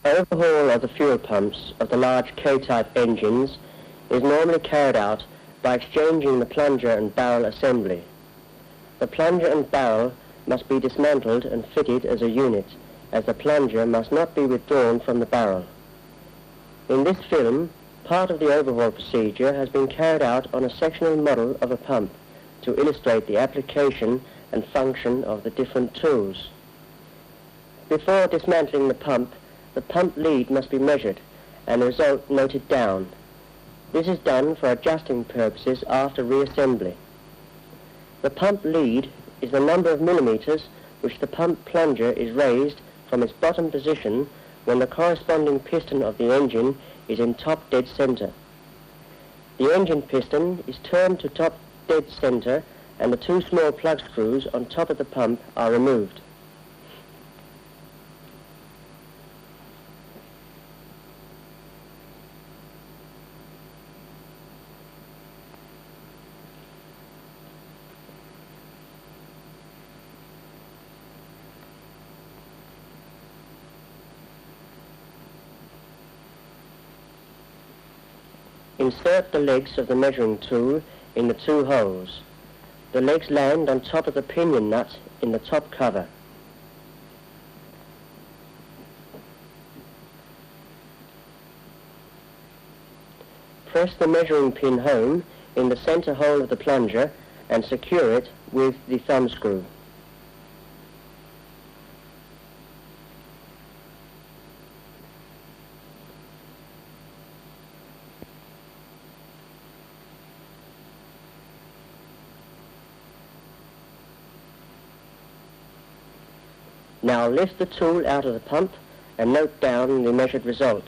Overhaul of the fuel pumps of the large K-type engines is normally carried out by exchanging the plunger and barrel assembly. The plunger and barrel must be dismantled and fitted as a unit, as the plunger must not be withdrawn from the barrel. In this film, part of the overhaul procedure has been carried out on a sectional model of a pump to illustrate the application and function of the different tools. Before dismantling the pump lead must be measured and the result noted down. This is done for adjusting purposes after reassembly. The pump lead is the number of millimeters which the pump plunger is raised from its bottom position when the corresponding piston of the engine is in top dead center. The engine piston is turned to top dead center and the two small plug screws on top of the pump are removed. Insert the legs of the measuring tool in the two holes. The legs land on top of the pinion nut in the top cover. Press the measuring pin home in the center hole of the plunger and secure it with the thumb screw. Now lift the tool out of the pump and note down the measured result.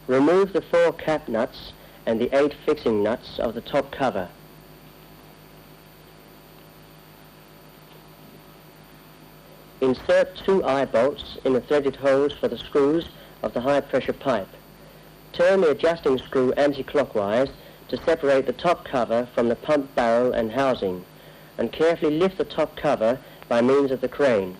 Remove the 4 cap nuts and the 8 fixing nuts of the top cover. Insert 2 eye bolts in the threaded holes for the screws of the high pressure pipe. Turn the adjusting screw anti-clockwise to separate the top cover from the pump barrel and housing, and carefully lift the top cover by means of the crane.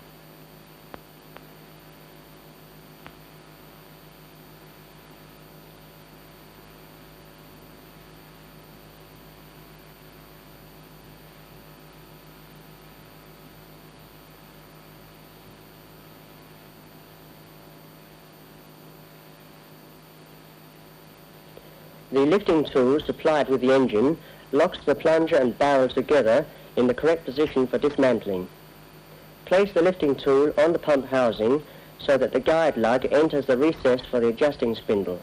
The lifting tool supplied with the engine locks the plunger and barrel together in the correct position for dismantling. Place the lifting tool on the pump housing so that the guide lug enters the recess for the adjusting spindle.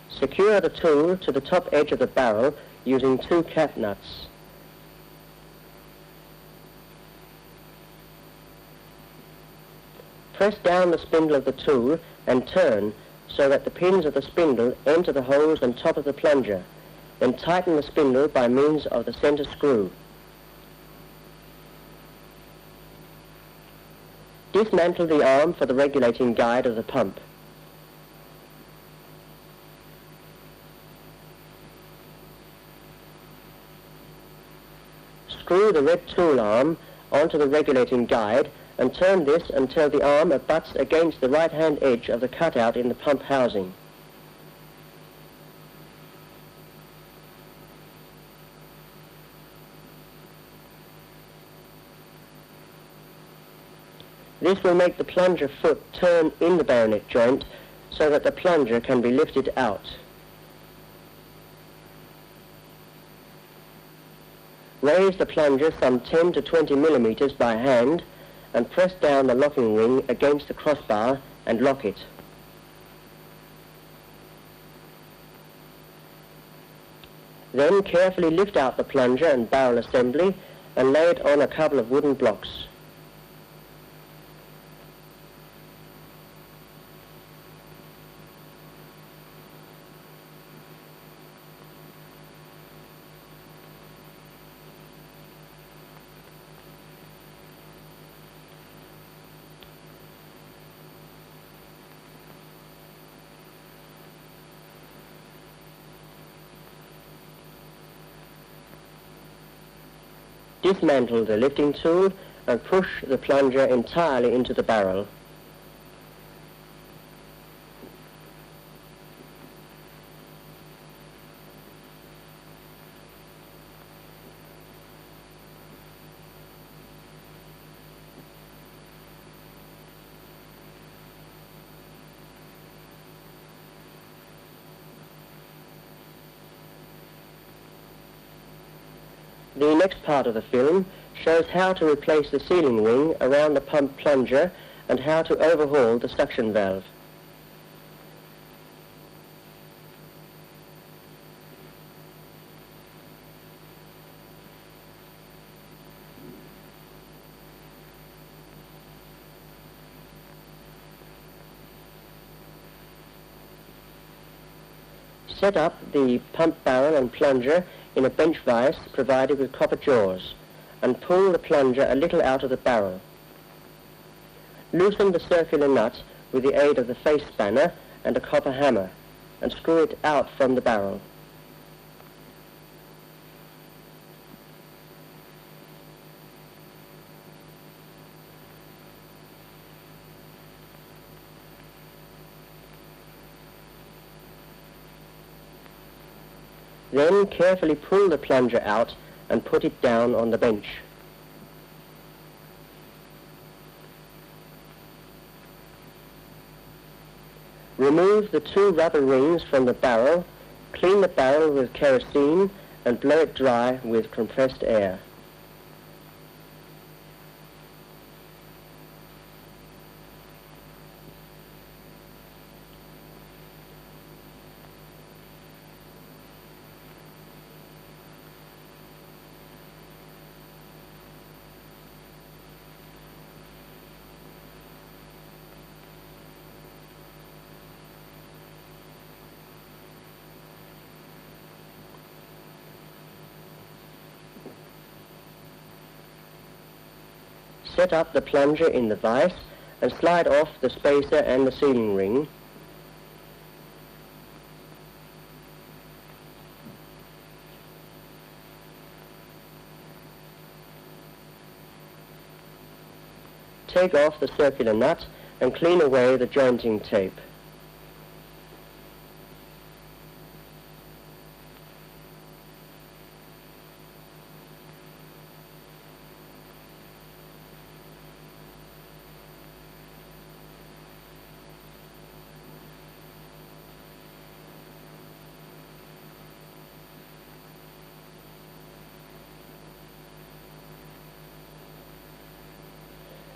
Secure the tool to the top edge of the barrel using 2 cap nuts. Press down the spindle of the tool and turn so that the pins of the spindle enter the holes on top of the plunger. Then tighten the spindle by means of the center screw. Dismantle the arm for the regulating guide of the pump. Screw the red tool arm onto the regulating guide and turn this until the arm abuts against the right-hand edge of the cutout in the pump housing. This will make the plunger foot turn in the bayonet joint so that the plunger can be lifted out. Raise the plunger some 10 to 20 millimeters by hand and press down the locking ring against the crossbar and lock it. Then carefully lift out the plunger and barrel assembly and lay it on a couple of wooden blocks. Dismantle the lifting tool and push the plunger entirely into the barrel. The next part of the film shows how to replace the sealing ring around the pump plunger and how to overhaul the suction valve. Set up the pump barrel and plunger in a bench vise provided with copper jaws, and pull the plunger a little out of the barrel. Loosen the circular nut with the aid of the face spanner and a copper hammer, and screw it out from the barrel. Then carefully pull the plunger out and put it down on the bench. Remove the 2 rubber rings from the barrel, clean the barrel with kerosene and blow it dry with compressed air. Set up the plunger in the vise and slide off the spacer and the sealing ring. Take off the circular nut and clean away the jointing tape.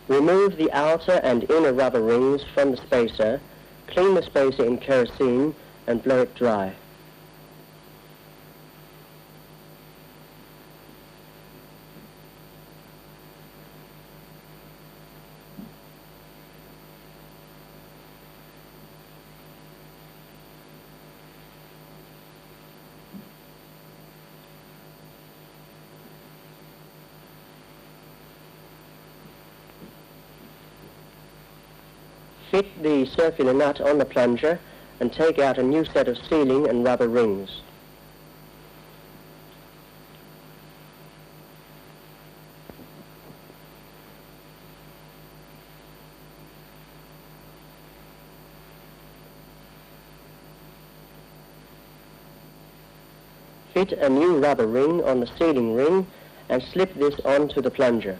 Remove the outer and inner rubber rings from the spacer, clean the spacer in kerosene and blow it dry. Fit the circular nut on the plunger and take out a new set of sealing and rubber rings. Fit a new rubber ring on the sealing ring and slip this onto the plunger.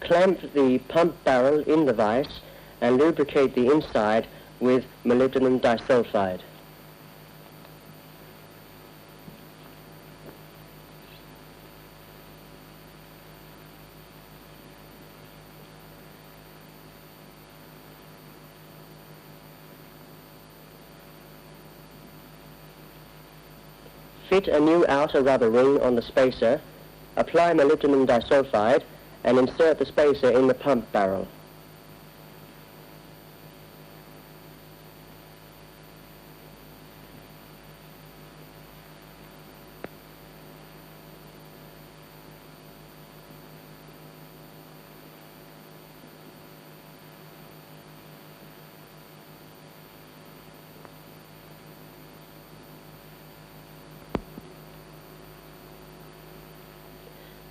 Clamp the pump barrel in the vise and lubricate the inside with molybdenum disulfide. Fit a new outer rubber ring on the spacer, apply molybdenum disulfide, and insert the spacer in the pump barrel.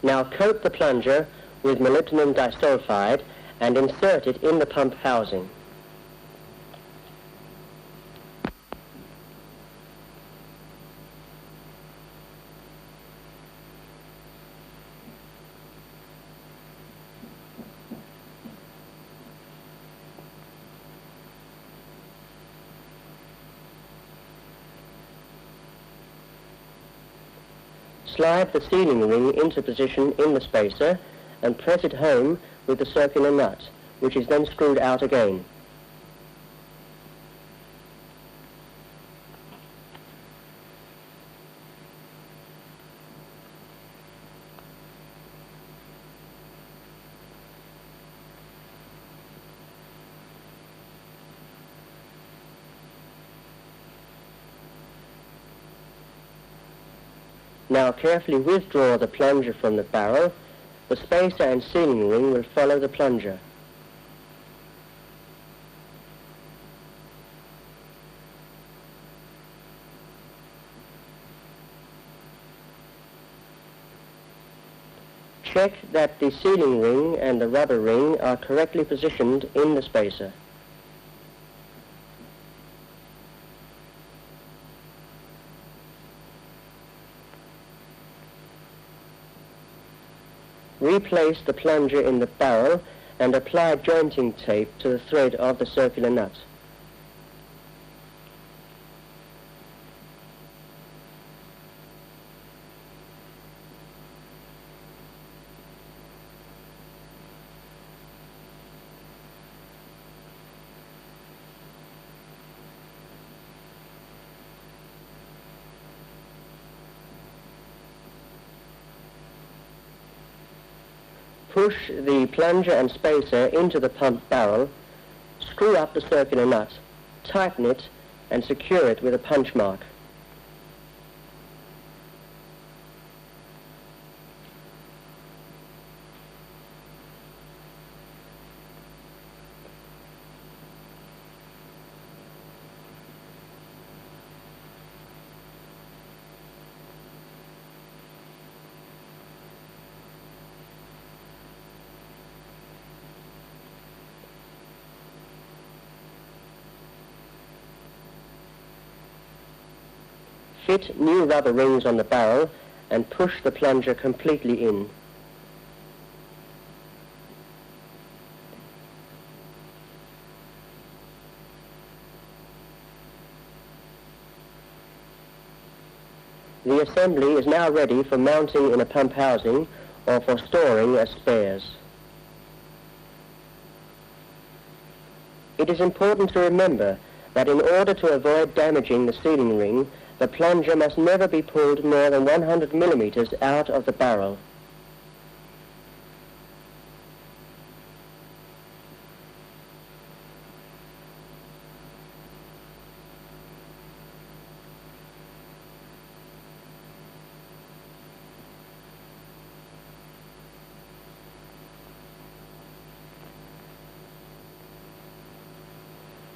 Now coat the plunger with molybdenum disulfide and insert it in the pump housing. Slide the sealing ring into position in the spacer and press it home with the circular nut, which is then screwed out again. Now carefully withdraw the plunger from the barrel. The spacer and sealing ring will follow the plunger. Check that the sealing ring and the rubber ring are correctly positioned in the spacer. Replace the plunger in the barrel and apply jointing tape to the thread of the circular nut. Push the plunger and spacer into the pump barrel, screw up the circular nut, tighten it and secure it with a punch mark. Fit new rubber rings on the barrel and push the plunger completely in. The assembly is now ready for mounting in a pump housing or for storing as spares. It is important to remember that in order to avoid damaging the sealing ring, the plunger must never be pulled more than 100 millimeters out of the barrel.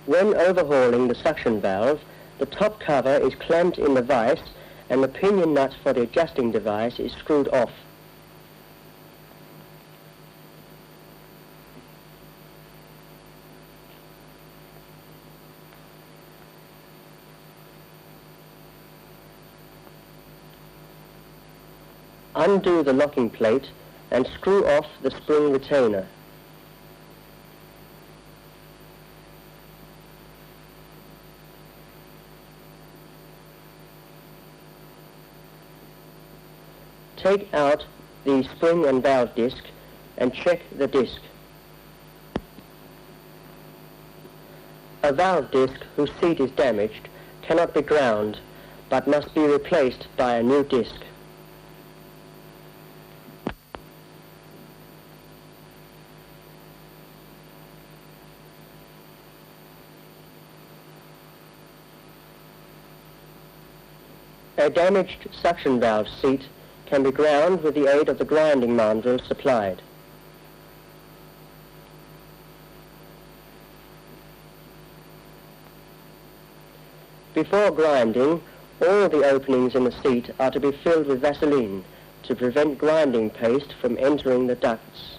When overhauling the suction valve, the top cover is clamped in the vise and the pinion nut for the adjusting device is screwed off. Undo the locking plate and screw off the spring retainer. Take out the spring and valve disc and check the disc. A valve disc whose seat is damaged cannot be ground but must be replaced by a new disc. A damaged suction valve seat can be ground with the aid of the grinding mandrel supplied. Before grinding, all the openings in the seat are to be filled with Vaseline to prevent grinding paste from entering the ducts.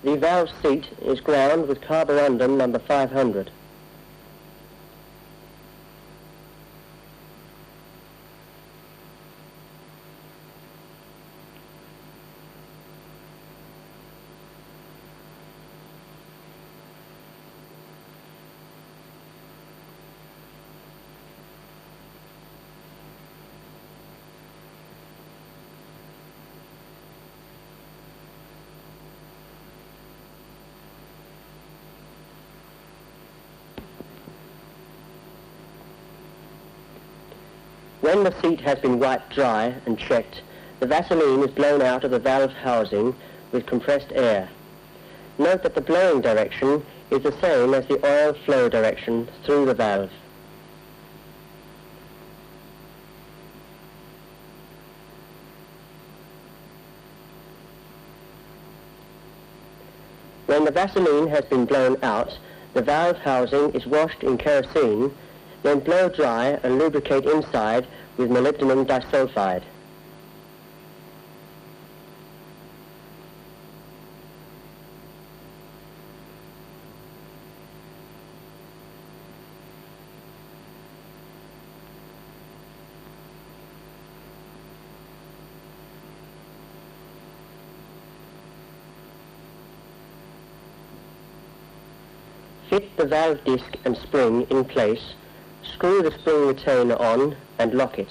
The valve seat is ground with carborundum number 500. When the seat has been wiped dry and checked, the Vaseline is blown out of the valve housing with compressed air. Note that the blowing direction is the same as the oil flow direction through the valve. When the Vaseline has been blown out, the valve housing is washed in kerosene, then blow dry and lubricate inside with molybdenum disulfide. Fit the valve disc and spring in place, screw the spring retainer on and lock it.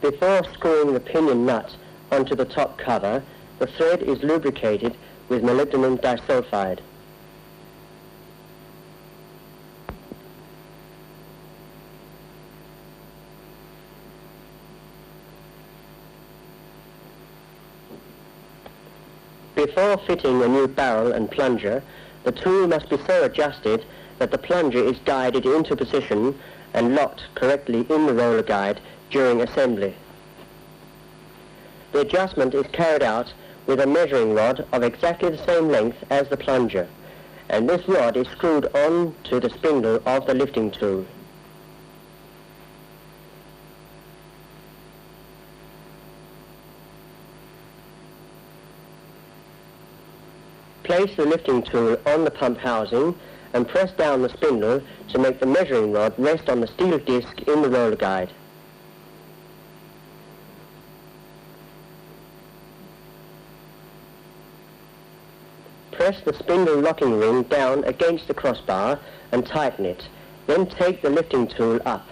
Before screwing the pinion nut onto the top cover, the thread is lubricated with molybdenum disulfide. Before fitting a new barrel and plunger, the tool must be so adjusted that the plunger is guided into position and locked correctly in the roller guide during assembly. The adjustment is carried out with a measuring rod of exactly the same length as the plunger, and this rod is screwed on to the spindle of the lifting tool. Place the lifting tool on the pump housing and press down the spindle to make the measuring rod rest on the steel disc in the roller guide. Press the spindle locking ring down against the crossbar and tighten it. Then take the lifting tool up.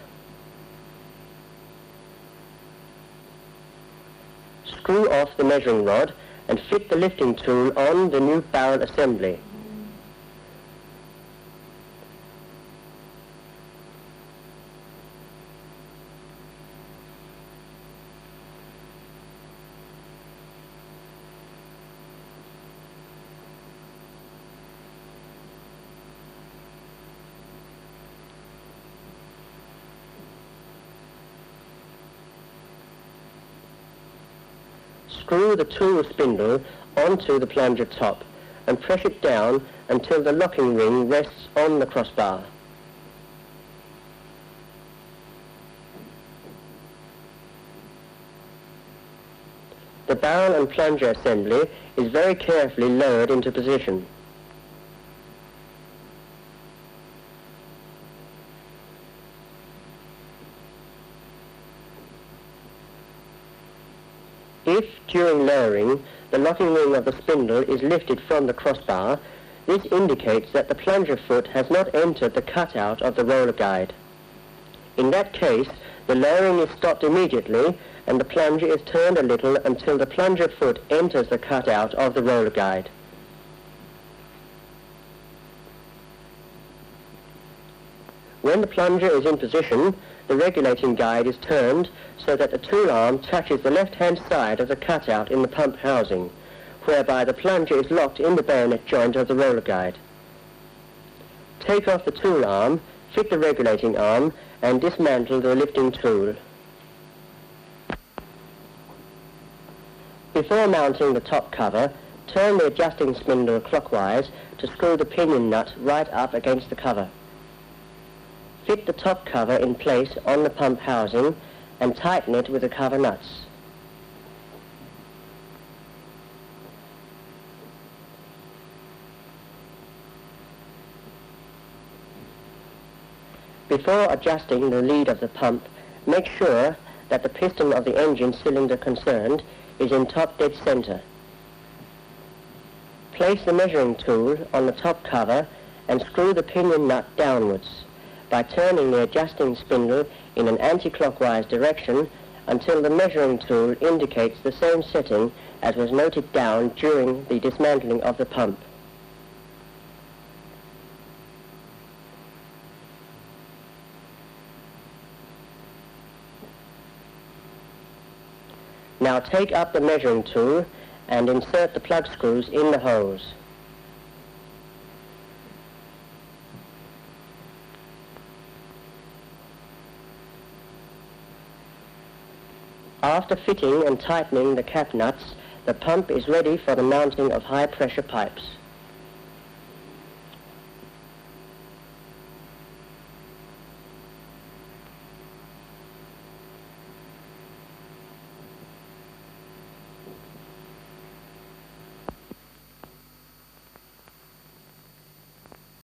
Screw off the measuring rod and fit the lifting tool on the new barrel assembly. Screw the tool spindle onto the plunger top and press it down until the locking ring rests on the crossbar. The barrel and plunger assembly is very carefully lowered into position. If, during lowering, the locking ring of the spindle is lifted from the crossbar, this indicates that the plunger foot has not entered the cutout of the roller guide. In that case, the lowering is stopped immediately and the plunger is turned a little until the plunger foot enters the cutout of the roller guide. When the plunger is in position, the regulating guide is turned so that the tool arm touches the left-hand side of the cutout in the pump housing, whereby the plunger is locked in the bayonet joint of the roller guide. Take off the tool arm, fit the regulating arm, and dismantle the lifting tool. Before mounting the top cover, turn the adjusting spindle clockwise to screw the pinion nut right up against the cover. Fit the top cover in place on the pump housing and tighten it with the cover nuts. Before adjusting the lead of the pump, make sure that the piston of the engine cylinder concerned is in top dead center. Place the measuring tool on the top cover and screw the pinion nut downwards by turning the adjusting spindle in an anti-clockwise direction until the measuring tool indicates the same setting as was noted down during the dismantling of the pump. Now take up the measuring tool and insert the plug screws in the holes. After fitting and tightening the cap nuts, the pump is ready for the mounting of high-pressure pipes.